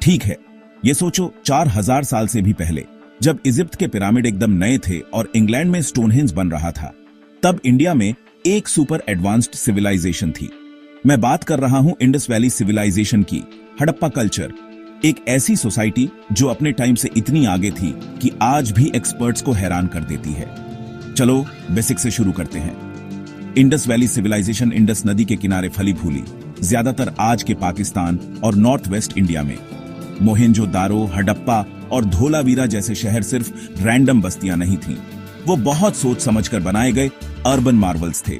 ठीक है, ये सोचो 4000 साल से भी पहले, जब इजिप्ट के पिरामिड एकदम नए थे और इंग्लैंड में स्टोनहेंज बन रहा था, तब इंडिया में एक सुपर एडवांस्ड सिविलाइजेशन थी। मैं बात कर रहा हूं इंडस वैली सिविलाइजेशन की। हड़प्पा कल्चर, एक ऐसी सोसाइटी जो अपने टाइम से इतनी आगे थी कि आज भी एक्सपर्ट्स को हैरान कर देती है। चलो बेसिक से शुरू करते हैं। इंडस वैली सिविलाइजेशन इंडस नदी के किनारे फली फूली, ज्यादातर आज के पाकिस्तान और नॉर्थ वेस्ट इंडिया में। मोहेंजो-दारो, हड़प्पा और धोलावीरा जैसे शहर सिर्फ रैंडम बस्तियां नहीं थीं, वो बहुत सोच समझकर बनाए गए अर्बन मार्वल्स थे।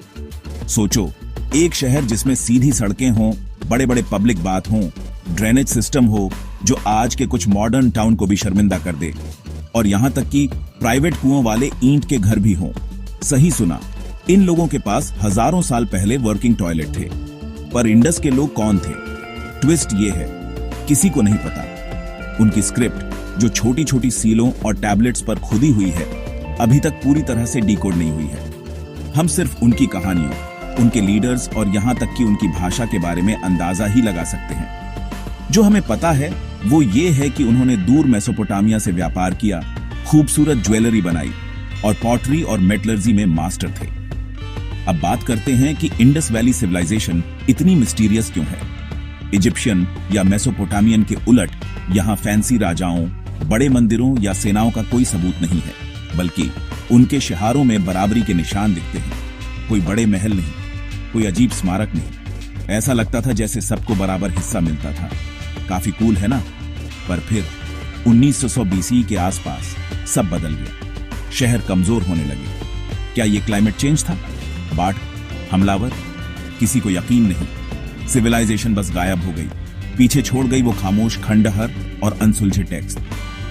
सोचो, एक शहर जिसमें सीधी सड़कें हों, बड़े बड़े पब्लिक बाथ हों, ड्रेनेज सिस्टम हो जो आज के कुछ मॉडर्न टाउन को भी शर्मिंदा कर दे, और यहां तक कि प्राइवेट कुओं वाले ईंट के घर भी हों। सही सुना, इन लोगों के पास हजारों साल पहले वर्किंग टॉयलेट थे। पर इंडस के लोग कौन थे? ट्विस्ट ये है, किसी को नहीं पता। उनकी स्क्रिप्ट जो छोटी छोटी सीलों और टैबलेट्स पर खुदी हुई है, अभी तक पूरी तरह से डिकोड नहीं हुई है। हम सिर्फ उनकी कहानियों, उनके लीडर्स और यहां तक कि उनकी भाषा के बारे में अंदाजा ही लगा सकते हैं। जो हमें पता है वो ये है कि उन्होंने दूर मेसोपोटामिया से व्यापार किया, खूबसूरत ज्वेलरी बनाई और पॉटरी और मेटलर्जी में मास्टर थे। अब बात करते हैं कि इंडस वैली सिविलाइजेशन इतनी मिस्टीरियस क्यों है। इजिप्शियन या मेसोपोटामियन के उलट यहां फैंसी राजाओं, बड़े मंदिरों या सेनाओं का कोई सबूत नहीं है, बल्कि उनके शहरों में बराबरी के निशान दिखते हैं। कोई बड़े महल नहीं, कोई अजीब स्मारक नहीं। ऐसा लगता था जैसे सबको बराबर हिस्सा मिलता था। काफी कूल है ना? पर फिर 1900 BC के आसपास सब बदल गया। शहर कमजोर होने लगे। क्या ये क्लाइमेट चेंज था? बाढ़? हमलावर? किसी को यकीन नहीं। सिविलाइजेशन बस गायब हो गई। पीछे छोड़ गई वो खामोश खंडहर और अनसुलझे टेक्स्ट।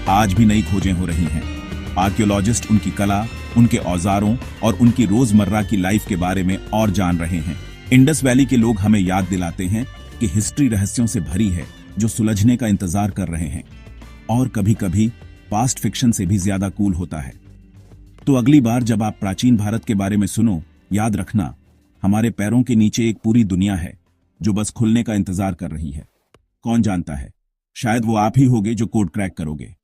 आज भी नई खोजें हो रही हैं। आर्कियोलॉजिस्ट उनकी कला, उनके औजारों और उनकी रोजमर्रा की लाइफ के बारे में और जान रहे हैं। इंडस वैली के लोग हमें याद दिलाते हैं कि हिस्ट्री रहस्यों से भरी है जो सुलझने का इंतजार कर रहे हैं, और कभी कभी पास्ट फिक्शन से भी ज्यादा कूल होता है। तो अगली बार जब आप प्राचीन भारत के बारे में सुनो, याद रखना, हमारे पैरों के नीचे एक पूरी दुनिया है जो बस खुलने का इंतजार कर रही है। कौन जानता है, शायद वो आप ही होगे जो कोड क्रैक करोगे।